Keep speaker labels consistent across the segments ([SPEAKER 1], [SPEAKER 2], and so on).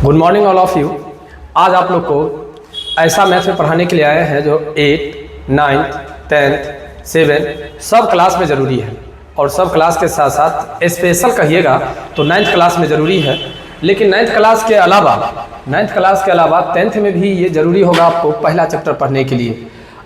[SPEAKER 1] Good morning all of you. आज आप लोग को ऐसा मैथ में पढ़ाने के लिए आए हैं जो 8, 9, 10, 7 सब क्लास में ज़रूरी है और सब क्लास के साथ साथ स्पेशल कहिएगा तो 9th क्लास में ज़रूरी है। लेकिन 9th क्लास के अलावा 10th में भी ये ज़रूरी होगा आपको पहला चैप्टर पढ़ने के लिए।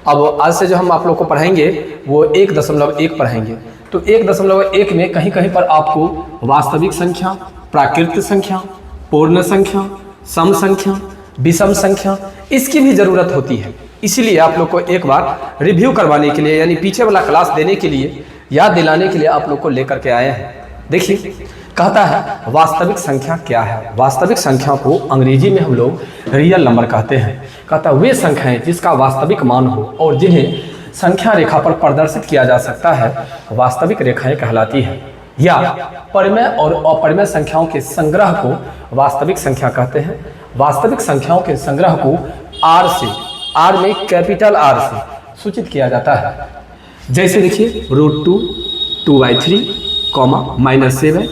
[SPEAKER 1] अब आज से जो हम आप लोग को पढ़ाएंगे वो 1.1 पढ़ाएंगे। तो 1.1 में कहीं कहीं पर आपको वास्तविक संख्या, प्राकृत संख्या, पूर्ण संख्या, सम संख्या, विषम संख्या इसकी भी ज़रूरत होती है। इसीलिए आप लोग को एक बार रिव्यू करवाने के लिए यानी पीछे वाला क्लास देने के लिए, याद दिलाने के लिए आप लोग को लेकर के आए हैं। देखिए, कहता है वास्तविक संख्या क्या है। वास्तविक संख्या को अंग्रेजी में हम लोग रियल नंबर कहते हैं। कहता है वे संख्याएं जिसका वास्तविक मान हो और जिन्हें संख्या रेखा पर प्रदर्शित किया जा सकता है वास्तविक रेखाएं कहलाती है। या परिमेय और अपरिमेय संख्याओं के संग्रह को वास्तविक संख्या कहते हैं। वास्तविक संख्याओं के संग्रह को आर से, आर में कैपिटल आर से सूचित किया जाता है। जैसे देखिए √2, 2/3, -7,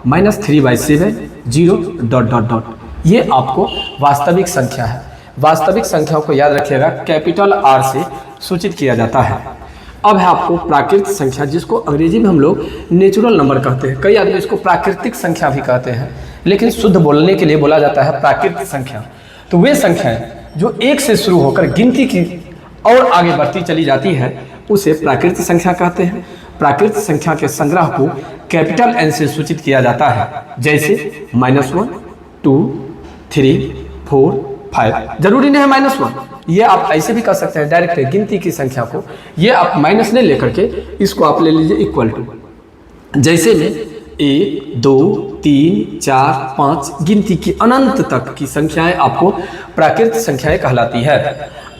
[SPEAKER 1] -3/7, 0... ये आपको वास्तविक संख्या है। वास्तविक संख्याओं को याद रखिएगा कैपिटल आर से सूचित किया जाता है। अब है आपको प्राकृतिक संख्या, जिसको अंग्रेजी में हम लोग नेचुरल नंबर कहते हैं। कई आदमी इसको प्राकृतिक संख्या भी कहते हैं, लेकिन शुद्ध बोलने के लिए बोला जाता है प्राकृतिक संख्या। तो वे संख्याएं जो 1 से शुरू होकर गिनती की और आगे बढ़ती चली जाती है उसे प्राकृतिक संख्या कहते हैं। प्राकृतिक संख्या के संग्रह को कैपिटल एन से सूचित किया जाता है। जैसे -1, 2, 3, 4, 5। जरूरी नहीं है -1, ये आप ऐसे भी कर सकते हैं डायरेक्ट गिनती की संख्या को। ये आप माइनस नहीं लेकर के इसको आप ले लीजिए इक्वल टू। जैसे में 1, 2, 3, 4, 5 गिनती की अनंत तक की संख्याएं आपको प्राकृतिक संख्याएं कहलाती है।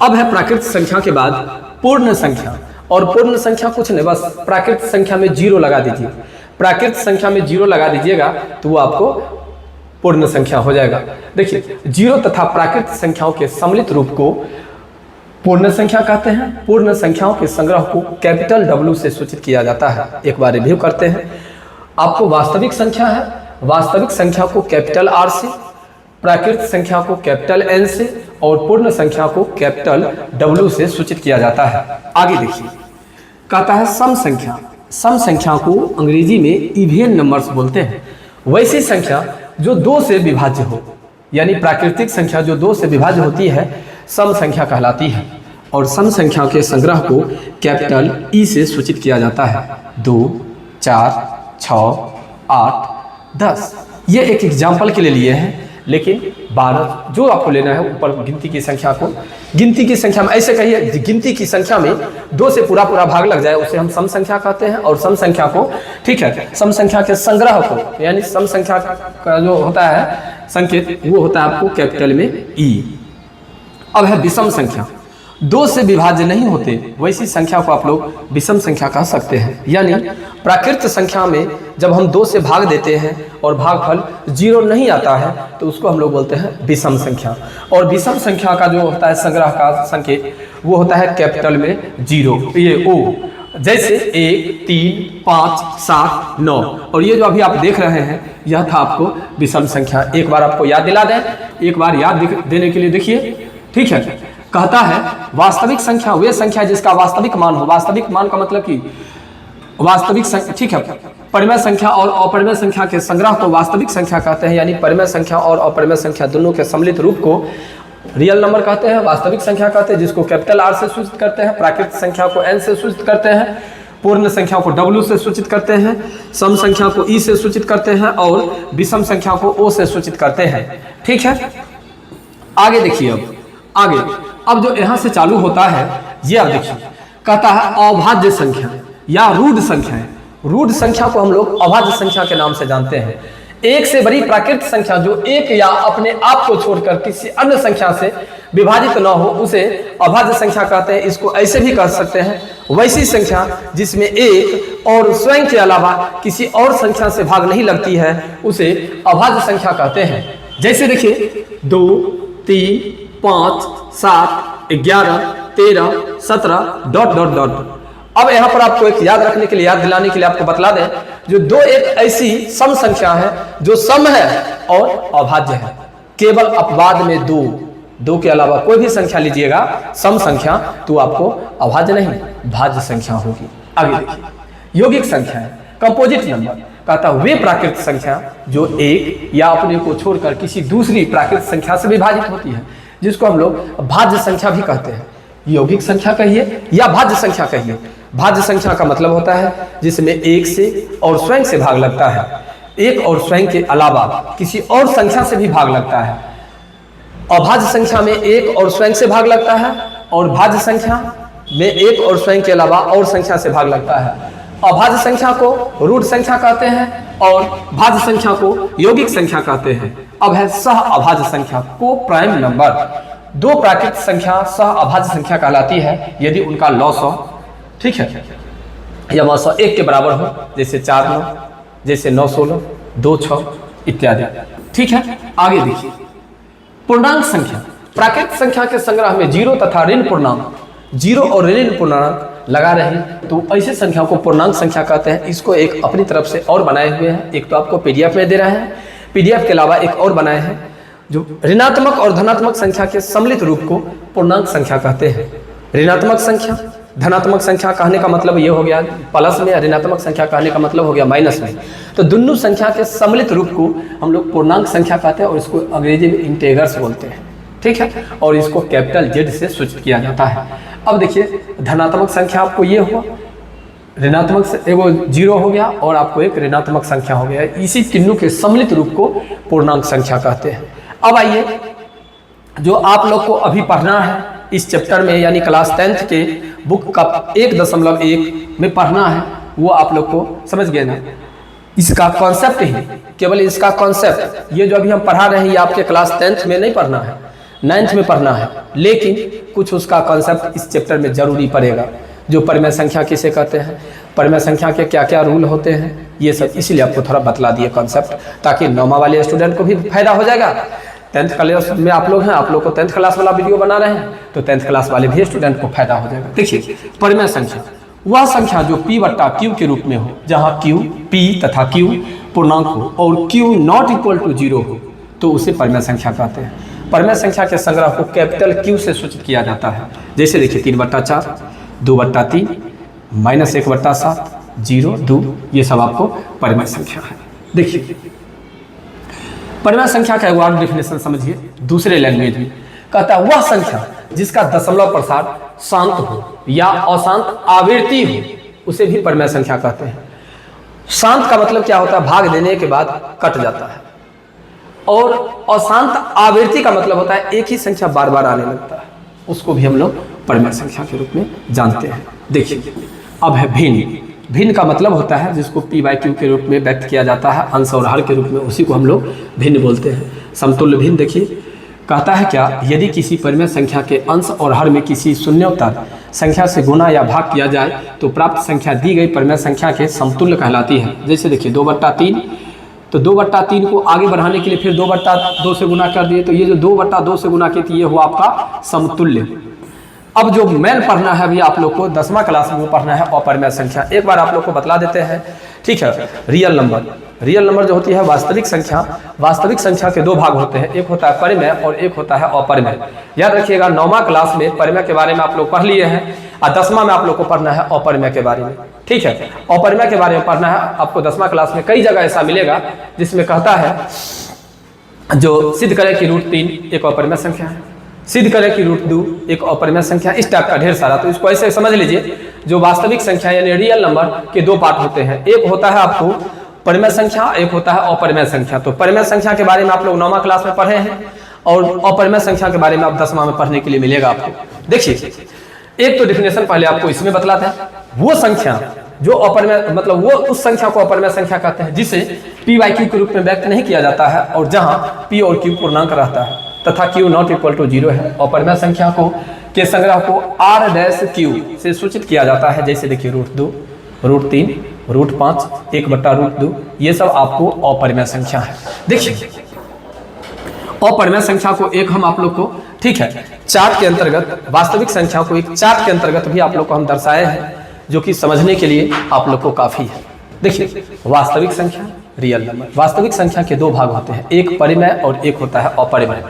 [SPEAKER 1] अब है प्राकृतिक संख्या के बाद पूर्ण संख्या। और पूर्ण संख्या कुछ नहीं, बस प्राकृतिक संख्या में 0 लगा दीजिए। प्राकृतिक संख्या में 0 लगा दीजिएगा तो वो आपको पूर्ण संख्या हो जाएगा। देखिए 0 तथा प्राकृतिक संख्याओं के सम्मिलित रूप को पूर्ण संख्या कहते हैं। पूर्ण संख्याओं के संग्रह को कैपिटल W से सूचित किया जाता है। एक बार रिव्यू करते हैं। आपको वास्तविक संख्या है, वास्तविक संख्या को कैपिटल R से, प्राकृतिक संख्या को कैपिटल N से और पूर्ण संख्या को कैपिटल W से सूचित किया जाता है। आगे देखिए, कहता है सम संख्या। सम संख्या को अंग्रेजी में इवन नंबर्स बोलते हैं। वैसी संख्या जो 2 से विभाज्य हो, यानी प्राकृतिक संख्या जो 2 से विभाज्य होती है सम संख्या कहलाती है। और सम संख्या के संग्रह को कैपिटल E से सूचित किया जाता है। 2, 4, 6, 8, 10। ये एक एग्जाम्पल के लिए लिए हैं, लेकिन 12 जो आपको लेना है ऊपर गिनती की संख्या को। गिनती की संख्या में ऐसे कहिए, गिनती की संख्या में 2 से पूरा भाग लग जाए उसे हम सम संख्या कहते हैं। और सम संख्या को, ठीक है, सम संख्या के संग्रह को यानी सम संख्या का जो होता है संकेत वो होता है आपको कैपिटल में E। अब है विषम संख्या। 2 से विभाज्य नहीं होते वैसी संख्या को आप लोग विषम संख्या कह सकते हैं। यानी प्राकृतिक संख्या में जब हम 2 से भाग देते हैं और भागफल 0 नहीं आता है तो उसको हम लोग बोलते हैं विषम संख्या। और विषम संख्या का जो होता है संग्रह का संकेत वो होता है कैपिटल में 0, ये O। जैसे 1, 3, 5, 7, 9। और ये जो अभी आप देख रहे हैं यह था आपको विषम संख्या। एक बार आपको याद दिला दें, एक बार याद देने के लिए देखिए, ठीक है। कहता है वास्तविक संख्या वे संख्या जिसका वास्तविक मान हो। वास्तविक मान का मतलब कि वास्तविक संख्या, ठीक है, परिमेय संख्या और अपरिमेय संख्या के संग्रह को वास्तविक संख्या कहते हैं। यानी परिमेय संख्या और अपरिमेय संख्या दोनों के सम्मिलित रूप को रियल नंबर कहते हैं, वास्तविक संख्या कहते हैं, जिसको कैपिटल R से सूचित करते हैं। प्राकृतिक संख्या को N से सूचित करते हैं, पूर्ण संख्या को W से सूचित करते हैं, सम संख्या को E से सूचित करते हैं और विषम संख्या को O से सूचित करते हैं। ठीक है, आगे देखिए। अब आगे अब जो यहाँ से चालू होता है ये अब देखिए, कहता है अभाज्य संख्या या रूढ़ संख्या। रूढ़ संख्या को हम लोग अभाज्य संख्या के नाम से जानते हैं। 1 से बड़ी प्राकृतिक संख्या जो 1 या अपने आप को छोड़कर किसी अन्य संख्या से विभाजित न हो उसे अभाज्य संख्या कहते हैं। इसको ऐसे भी कह सकते हैं वैसी संख्या जिसमें 1 और स्वयं के अलावा किसी और संख्या से भाग नहीं लगती है उसे अभाज्य संख्या कहते हैं। जैसे देखिए 2, 3, 5, 7, 11, 13, 17... अब यहाँ पर आपको एक याद रखने के लिए, याद दिलाने के लिए आपको बतला दें, जो दो एक ऐसी सम संख्या है जो सम है और अभाज्य है। केवल अपवाद में दो के अलावा कोई भी संख्या लीजिएगा सम संख्या, तो आपको अभाज्य नहीं भाज्य संख्या होगी। आगे देखिए, यौगिक संख्या है, कंपोजिट नंबर, कहता वे प्राकृतिक संख्या जो एक या अपने को छोड़कर किसी दूसरी प्राकृतिक संख्या से विभाजित होती है, जिसको हम लोग भाज्य संख्या भी कहते हैं। यौगिक संख्या कहिए या भाज्य संख्या कहिए। भाज्य संख्या का मतलब होता है जिसमें एक से और स्वयं से भाग लगता है, एक और स्वयं के अलावा किसी और संख्या से भी भाग लगता है। अभाज्य संख्या में एक और स्वयं से भाग लगता है, और भाज्य संख्या में एक और स्वयं के अलावा और संख्या से भाग लगता है। अभाज्य संख्या को रूट संख्या कहते हैं और भाज्य संख्या को यौगिक संख्या कहते हैं। अब है सह अभाज्य संख्या को प्राइम नंबर। दो प्राकृतिक संख्या सह अभाज्य संख्या कहलाती है यदि उनका लॉ 100, ठीक है, या 101 के बराबर हो, जैसे 4 9, जैसे 9 16, 2 6 इत्यादि, ठीक है। आगे देखिए, पूर्णांक संख्या, प्राकृतिक संख्या के संग्रह में जीरो तथा ऋण पूर्णांक, जीरो और ऋण पूर्णांक लगा रहे तो ऐसे संख्या को पूर्णांक संख्या कहते हैं। इसको एक अपनी तरफ से और बनाए हुए हैं, एक तो आपको पीडीएफ में दे रहे हैं, पीडीएफ के अलावा एक और बनाए हैं जो ऋणात्मक और धनात्मक संख्या के सम्मिलित रूप को पूर्णांक संख्या कहते हैं। ऋणात्मक संख्या, धनात्मक संख्या कहने का मतलब ये हो गया प्लस में, ऋणात्मक संख्या कहने का मतलब हो गया माइनस में। तो दोनों संख्या के सम्मिलित रूप को हम लोग पूर्णांक संख्या कहते हैं और इसको अंग्रेजी में इंटेगर्स बोलते हैं, ठीक है, और इसको कैपिटल जेड से सूचित किया जाता है। अब देखिए, धनात्मक संख्या आपको ये हुआ, ऋणात्मक से एगो जीरो हो गया और आपको एक ऋणात्मक संख्या हो गया। इसी तीनों के सम्मिलित रूप को पूर्णांक संख्या कहते हैं। अब आइए, जो आप लोग को अभी पढ़ना है इस चैप्टर में, यानी क्लास 10th के बुक का 1.1 में पढ़ना है, वो आप लोग को समझ गए ना। इसका कॉन्सेप्ट ही, केवल इसका कॉन्सेप्ट, ये जो अभी हम पढ़ा रहे हैं ये आपके क्लास 10th में नहीं पढ़ना है, 9th में पढ़ना है, लेकिन कुछ उसका कॉन्सेप्ट इस चैप्टर में जरूरी पड़ेगा। जो परिमेय संख्या किसे कहते हैं, परिमेय संख्या के क्या क्या रूल होते हैं, ये सब इसलिए आपको थोड़ा बतला दिए कॉन्सेप्ट, ताकि 9वां वाले स्टूडेंट को भी फायदा हो जाएगा। 10th क्लास में आप लोग हैं, आप लोग को 10th क्लास वाला वीडियो बना रहे हैं, तो 10th क्लास वाले भी स्टूडेंट को फायदा हो जाएगा। देखिए, परिमेय संख्या वह संख्या जो p बट्टा q के रूप में हो, जहाँ q p तथा q पूर्णांक हो और q नॉट इक्वल टू 0 हो, तो उसे परिमेय संख्या कहते हैं। परिमेय संख्या के संग्रह को कैपिटल Q से सूचित किया जाता है। जैसे देखिए, 3/4, 2/3, -1/7, 0 2, ये सब आपको परिमेय संख्या है। देखिए, परिमेय संख्या का एक और डेफिनेशन समझिए दूसरे लैंग्वेज में, कहता है वह संख्या जिसका दशमलव प्रसार शांत हो या अशांत आवृत्ति हो, उसे भी परिमेय संख्या कहते हैं। शांत का मतलब क्या होता है, भाग देने के बाद कट जाता है, और अशांत आवृत्ति का मतलब होता है एक ही संख्या बार बार आने लगता है, उसको भी हम लोग परिमेय संख्या के रूप में जानते हैं। देखिए, अब है भिन्न। भिन्न का मतलब होता है जिसको p/q के रूप में व्यक्त किया जाता है, अंश और हर के रूप में, उसी को हम लोग भिन्न बोलते हैं। समतुल्य भिन्न देखिए, कहता है क्या, यदि किसी परिमेय संख्या के अंश और हर में किसी शून्योत्तर संख्या से गुणा या भाग किया जाए तो प्राप्त संख्या दी गई परिमेय संख्या के समतुल्य कहलाती है। जैसे देखिए, 2/3, तो 2/3 को आगे बढ़ाने के लिए फिर 2/2 से गुना कर दिए, तो ये जो 2/2 से गुना किए, ये हुआ आपका समतुल्य। अब जो मेन पढ़ना है अभी आप लोग को 10वां क्लास में पढ़ना है अपरिमेय संख्या। एक बार आप लोग को बतला देते हैं, ठीक है। रियल नंबर, रियल नंबर जो होती है वास्तविक संख्या, वास्तविक संख्या के दो भाग होते हैं, एक होता है परिमेय और एक होता है अपरिमेय। याद रखिएगा, 9वां क्लास में परिमेय के बारे में आप लोग पढ़ लिए हैं और 10वां में आप लोग को पढ़ना है अपरिमेय के बारे में, ठीक है। अपरिमेय के बारे में पढ़ना है आपको 10वां क्लास में। कई जगह ऐसा मिलेगा जिसमें कहता है जो सिद्ध करे कि √3 एक अपरिमेय संख्या है, सिद्ध करें कि √2 एक अपरिमेय संख्या, इस टाइप का ढेर सारा। तो इसको ऐसे समझ लीजिए, जो वास्तविक संख्या यानी रियल नंबर के दो पार्ट होते हैं, एक होता है आपको परिमेय संख्या, एक होता है अपरिमेय संख्या। तो परिमेय संख्या के बारे में आप लोग 9वां क्लास में पढ़े हैं और अपरिमेय संख्या के बारे में आप 10वां में पढ़ने के लिए मिलेगा आपको। देखिए, एक तो डिफिनेशन पहले आपको इसमें बतलाते हैं, वो संख्या जो अपरिमेय, मतलब वो उस संख्या को अपरिमेय संख्या कहते हैं जिसे p/q के रूप में व्यक्त नहीं किया जाता है और जहाँ p और q पूर्णांक रहता है तथा q नॉट इक्वल टू 0 है। अपरिमेय संख्या को के संग्रह को r-q से सूचित किया जाता है। जैसे देखिए, √2, √3, √5, 1/√2, ये सब आपको अपरिमेय संख्या है। देखिए, अपरिमेय संख्या को एक हम आप लोग को, ठीक है, चार्ट के अंतर्गत, वास्तविक संख्या को एक चार्ट के अंतर्गत भी आप लोग को हम दर्शाए हैं। जो कि समझने के लिए आप लोग को काफ़ी है। देखिए, वास्तविक संख्या, रियल नंबर। वास्तविक संख्या के दो भाग होते हैं, एक परिमेय और एक होता है अपरिमेय।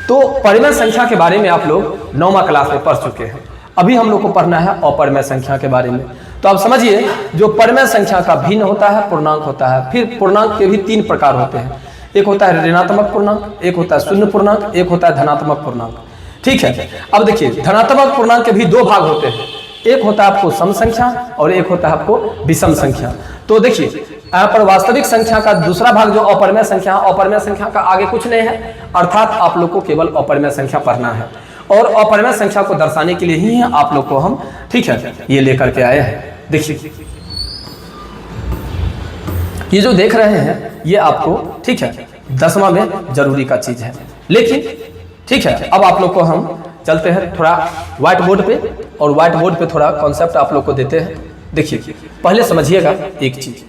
[SPEAKER 1] तो परिमेय संख्या के बारे में आप लोग 9वीं क्लास में पढ़ चुके हैं। अभी हम लोग को पढ़ना है अपरिमेय संख्या के बारे में। तो आप समझिए, जो परिमेय संख्या का भिन्न होता है पूर्णांक होता है। फिर पूर्णांक के भी 3 प्रकार होते हैं, एक होता है ऋणात्मक पूर्णांक, एक होता है शून्य पूर्णांक, एक होता है धनात्मक पूर्णांक। ठीक है, अब देखिए, धनात्मक पूर्णांक के भी 2 भाग होते हैं, एक होता है आपको सम संख्या और एक होता है आपको विषम संख्या। तो देखिए, यहाँ पर वास्तविक संख्या का दूसरा भाग जो अपरिमेय संख्या, अपरिमेय संख्या का आगे कुछ नहीं है, अर्थात आप लोग को केवल अपरिमेय संख्या पढ़ना है। और अपरिमेय संख्या को दर्शाने के लिए ही आप लोग को हम, ठीक है, ये लेकर के आए हैं। देखिए, ये जो देख रहे हैं ये आपको, ठीक है, 10वां में जरूरी का चीज है। लेकिन ठीक है, अब आप लोग को हम चलते हैं थोड़ा व्हाइट बोर्ड पे, और व्हाइट बोर्ड पे थोड़ा कॉन्सेप्ट आप लोग को देते हैं। देखिए, पहले समझिएगा एक चीज,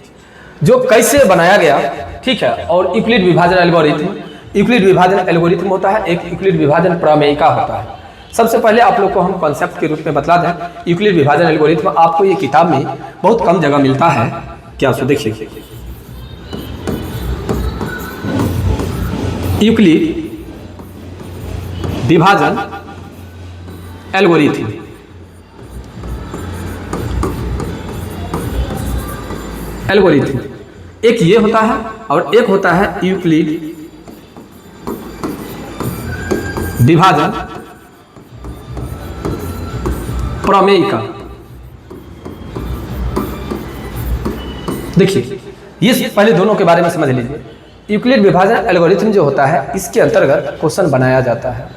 [SPEAKER 1] जो कैसे बनाया गया, ठीक है, और यूक्लिड विभाजन एल्गोरिथम। यूक्लिड विभाजन एल्गोरिथम होता है, एक यूक्लिड विभाजन प्रमेयिका होता है। सबसे पहले आप लोग को हम कॉन्सेप्ट के रूप में बतला दें, यूक्लिड विभाजन एल्गोरिथम आपको ये किताब में बहुत कम जगह मिलता है। क्या सो देखिए, यूक्लिड विभाजन एल्गोरिथम, एल्गोरिथम एक ये होता है और एक होता है यूक्लिड विभाजन प्रमेयिका। देखिए, ये पहले दोनों के बारे में समझ लीजिए। यूक्लिड विभाजन एल्गोरिथम जो होता है, इसके अंतर्गत क्वेश्चन बनाया जाता है,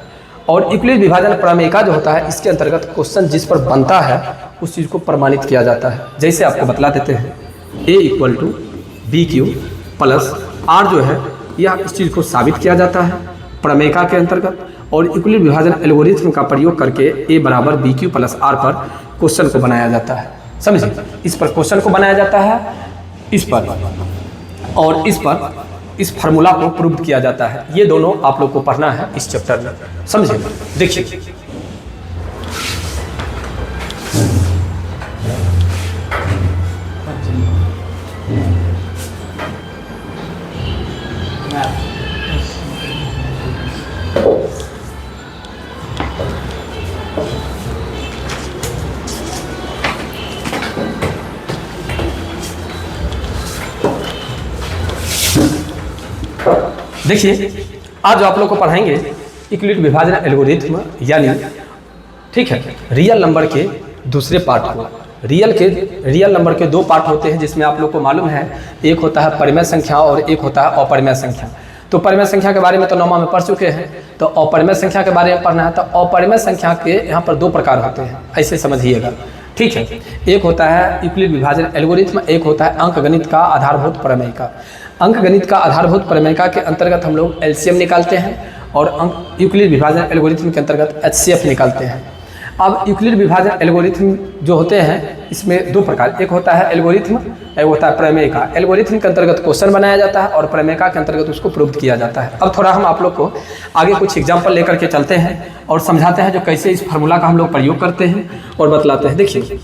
[SPEAKER 1] और यूक्लिड विभाजन प्रमेयिका जो होता है, इसके अंतर्गत क्वेश्चन जिस पर बनता है उस चीज़ को प्रमाणित किया जाता है। जैसे आपको बतला देते हैं, a = BQ प्लस R जो है, यह इस चीज़ को साबित किया जाता है प्रमेयिका के अंतर्गत, और यूक्लिड विभाजन एल्गोरिथम का प्रयोग करके a = BQ + R पर क्वेश्चन को बनाया जाता है। समझिए, इस पर क्वेश्चन को बनाया जाता है, इस पर, और इस पर इस फार्मूला को प्रूव किया जाता है। ये दोनों आप लोग को पढ़ना है इस चैप्टर में। समझिए, देखिए, देखिए, आज आप लोग को पढ़ाएंगे यूक्लिड विभाजन एल्गोरिथम, यानी, ठीक है, रियल नंबर के दूसरे पार्ट को। रियल नंबर के 2 पार्ट होते हैं, जिसमें आप लोग को मालूम है, एक होता है परिमेय संख्या और एक होता है अपरिमेय संख्या। तो परिमेय संख्या के बारे में तो 9वीं में पढ़ चुके हैं, तो अपरिमेय संख्या के बारे में पढ़ना है। तो अपरिमेय संख्या के यहाँ पर 2 प्रकार होते हैं, ऐसे समझिएगा, ठीक है। एक होता है यूक्लिड विभाजन एल्गोरिथम, एक होता है अंकगणित का आधारभूत प्रमेयिका। अंकगणित का आधारभूत प्रमेयिका के अंतर्गत हम लोग एलसीएम निकालते हैं, और यूक्लिड विभाजन एल्गोरिथम के अंतर्गत एचसीएफ निकालते हैं। अब यूक्लिड विभाजन एल्गोरिथम जो होते हैं, इसमें 2 प्रकार, एक होता है एल्गोरिथम, एक होता है प्रमेयिका। एल्गोरिथम के अंतर्गत क्वेश्चन बनाया जाता है, और प्रमेयिका के अंतर्गत उसको प्रूव किया जाता है। अब थोड़ा हम आप लोग को आगे कुछ एग्जाम्पल लेकर के चलते हैं और समझाते हैं, जो कैसे इस फार्मूला का हम लोग प्रयोग करते हैं और बतलाते हैं। देखिए,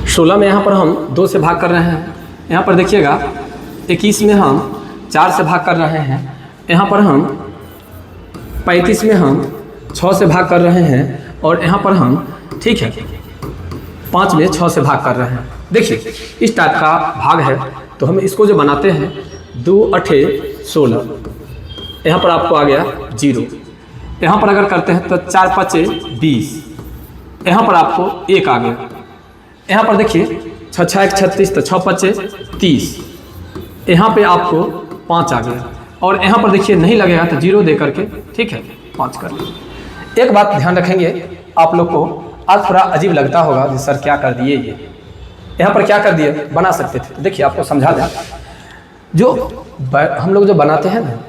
[SPEAKER 1] 16 में यहाँ पर हम 2 से भाग कर रहे हैं। यहाँ पर देखिएगा, 21 में हम 4 से भाग कर रहे हैं। यहाँ पर हम 35 में हम 6 से भाग कर रहे हैं, और यहाँ पर हम, ठीक है, 5 में 6 से भाग कर रहे हैं। देखिए, इस टाइप का भाग है, तो हम इसको जो बनाते हैं, 2 8 16, यहाँ पर आपको आ गया 0। यहाँ पर अगर करते हैं तो 4 5 20, यहाँ पर आपको 1 आ गया। यहाँ पर देखिए, 6 6 1 36, तो 6 5 30, यहाँ पे आपको 5 आ गया। और यहाँ पर देखिए नहीं लगेगा तो 0 दे करके, ठीक है, 5 कर। एक बात ध्यान रखेंगे, आप लोग को आज थोड़ा अजीब लगता होगा कि सर क्या कर दिए, ये यहाँ पर क्या कर दिए, बना सकते थे। तो देखिए, आपको समझा दें, जो हम लोग जो बनाते हैं ना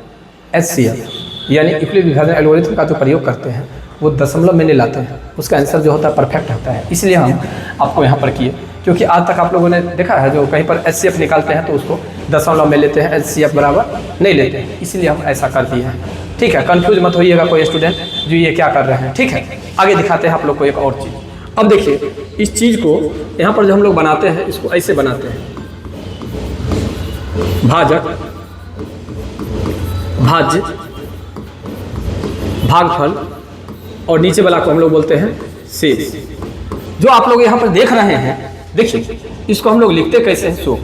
[SPEAKER 1] एचसीएफ, यानी यूक्लिड विभाजन एल्गोरिथम का जो प्रयोग करते हैं, वो दशमलव में नहीं लाते हैं, उसका आंसर जो होता है परफेक्ट होता है। इसलिए हम आपको यहाँ पर किए, क्योंकि आज तक आप लोगों ने देखा है, जो कहीं पर एचसीएफ निकालते हैं तो उसको दशमलव में लेते हैं, एचसीएफ बराबर नहीं लेते हैं, इसलिए हम ऐसा कर दिए हैं। ठीक है, कंफ्यूज मत होइएगा कोई स्टूडेंट जो ये क्या कर रहे हैं। ठीक है, आगे दिखाते हैं आप लोग को एक और चीज़। अब देखिए इस चीज को यहाँ पर जो हम लोग बनाते हैं इसको ऐसे बनाते हैं, भाजक, भाज्य, भागफल और नीचे वाला को हम लोग बोलते हैं शेष। जो आप लोग यहाँ पर देख रहे हैं, देखिए इसको हम लोग लिखते कैसे हैं, सो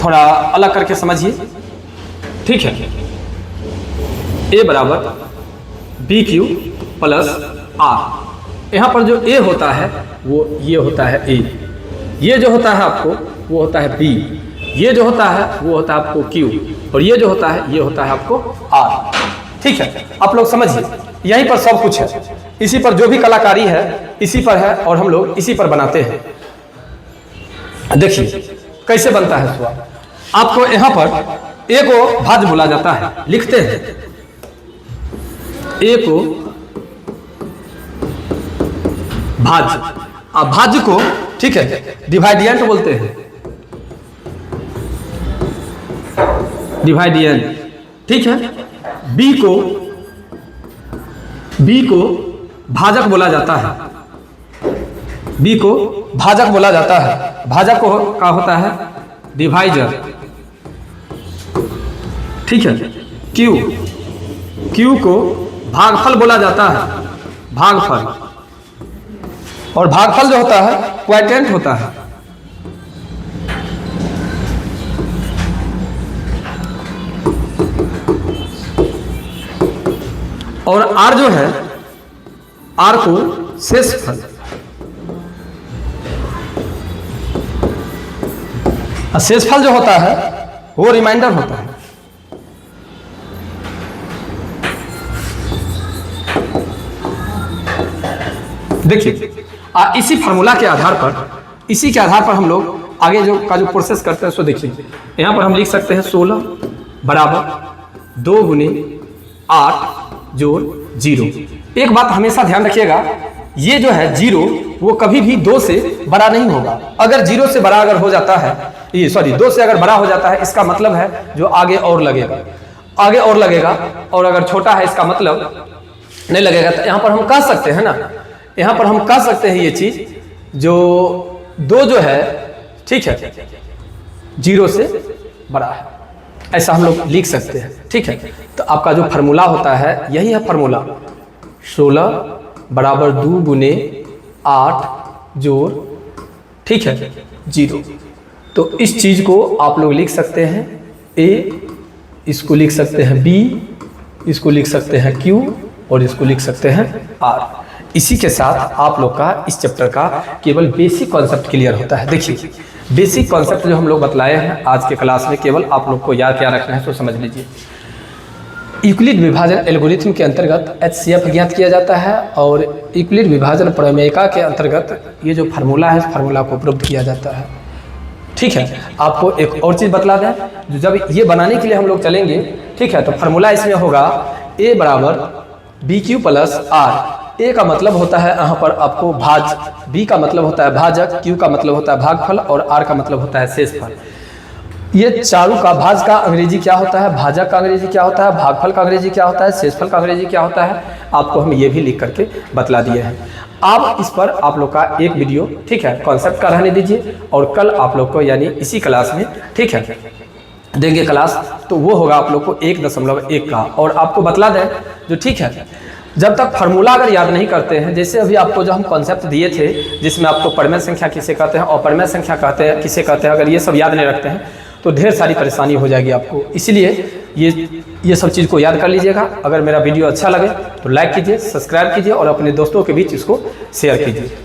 [SPEAKER 1] थोड़ा अलग करके समझिए, ठीक है। ए बराबर बी क्यू प्लस आर। यहाँ पर जो ए होता है वो ये होता है ए, ये जो होता है आपको वो होता है बी, ये जो होता है वो होता है आपको क्यू, और ये जो होता है ये होता है आपको आर। ठीक है, आप लोग समझिए, यहीं पर सब कुछ है, इसी पर जो भी कलाकारी है इसी पर है और हम लोग इसी पर बनाते हैं। देखिए कैसे बनता है स्वाद। आपको यहाँ पर ए को भाज्य बोला जाता है, लिखते हैं ए को भाज्य, अब भाज्य को ठीक है डिवाइडियंट बोलते हैं, डिवाइडियंट, ठीक है। बी को भाजक बोला जाता है, बी को भाजक बोला जाता है, भाजक को का होता है डिवाइजर, ठीक है। क्यू को भागफल बोला जाता है, भागफल, और भागफल जो होता है क्वोटिएंट होता है। और आर जो है, आर को शेषफल, शेषफल जो होता है वो रिमाइंडर होता है। देखिए इसी फार्मूला के आधार पर, इसी के आधार पर हम लोग आगे जो प्रोसेस करते हैं सो देखिए, यहाँ पर हम लिख सकते हैं 16 बराबर 2 गुने 8 जोड़ 0। एक बात हमेशा ध्यान रखिएगा, ये जो है 0 वो कभी भी 2 से बड़ा नहीं होगा। अगर 0 से बड़ा अगर हो जाता है, ये सॉरी 2 से अगर बड़ा हो जाता है इसका मतलब है जो आगे और लगेगा, आगे और लगेगा, और अगर छोटा है इसका मतलब नहीं लगेगा। तो यहाँ पर हम कह सकते हैं ना, यहाँ पर हम कह सकते हैं ये चीज जो 2 जो है ठीक है 0 से बड़ा है, ऐसा हम लोग लिख सकते हैं, ठीक है। तो आपका जो फार्मूला होता है यही है फार्मूला, 16 बराबर 2 गुने 8 जोड़ ठीक है 0। तो इस चीज को आप लोग लिख सकते हैं ए, इसको लिख सकते हैं बी, इसको लिख सकते हैं क्यू, और इसको लिख सकते हैं आर। इसी के साथ आप लोग का इस चैप्टर का केवल बेसिक कॉन्सेप्ट क्लियर होता है। देखिए बेसिक कॉन्सेप्ट जो हम लोग बतलाए हैं आज के क्लास में, केवल आप लोग को याद क्या रखना है तो समझ लीजिए। यूक्लिड विभाजन एल्गोरिथम के अंतर्गत HCF ज्ञात किया जाता है, और यूक्लिड विभाजन प्रमेयिका के अंतर्गत ये जो फार्मूला है इस फार्मूला को उपलब्ध किया जाता है, ठीक है। आपको एक और चीज़ बतला दें, जो जब ये बनाने के लिए हम लोग चलेंगे, ठीक है, तो फार्मूला इसमें होगा ए बराबर बी क्यू प्लस आर। ए का मतलब होता है यहाँ पर आपको भाज, बी का मतलब होता है भाजक, क्यू का मतलब होता है भागफल, और आर का मतलब होता है शेषफल। ये चारों का भाज का अंग्रेजी क्या होता है, भाजक का अंग्रेजी क्या होता है, भागफल का अंग्रेजी क्या होता है, शेषफल का अंग्रेजी क्या होता है, आपको हम ये भी लिख करके बतला दिए हैं। आप इस पर आप लोग का एक वीडियो ठीक है कॉन्सेप्ट का रहने दीजिए, और कल आप लोग को यानी इसी क्लास में ठीक है देंगे क्लास, तो वो होगा आप लोग को 1.1 का। और आपको बतला दें जो ठीक है, जब तक फार्मूला अगर याद नहीं करते हैं, जैसे अभी आपको जो हम कॉन्सेप्ट दिए थे जिसमें आपको परिमेय संख्या किसे कहते हैं और परिमेय संख्या कहते हैं किसे कहते हैं, अगर ये सब याद नहीं रखते हैं तो ढेर सारी परेशानी हो जाएगी आपको। इसलिए ये सब चीज़ को याद कर लीजिएगा। अगर मेरा वीडियो अच्छा लगे तो लाइक कीजिए, सब्सक्राइब कीजिए और अपने दोस्तों के बीच इसको शेयर कीजिए।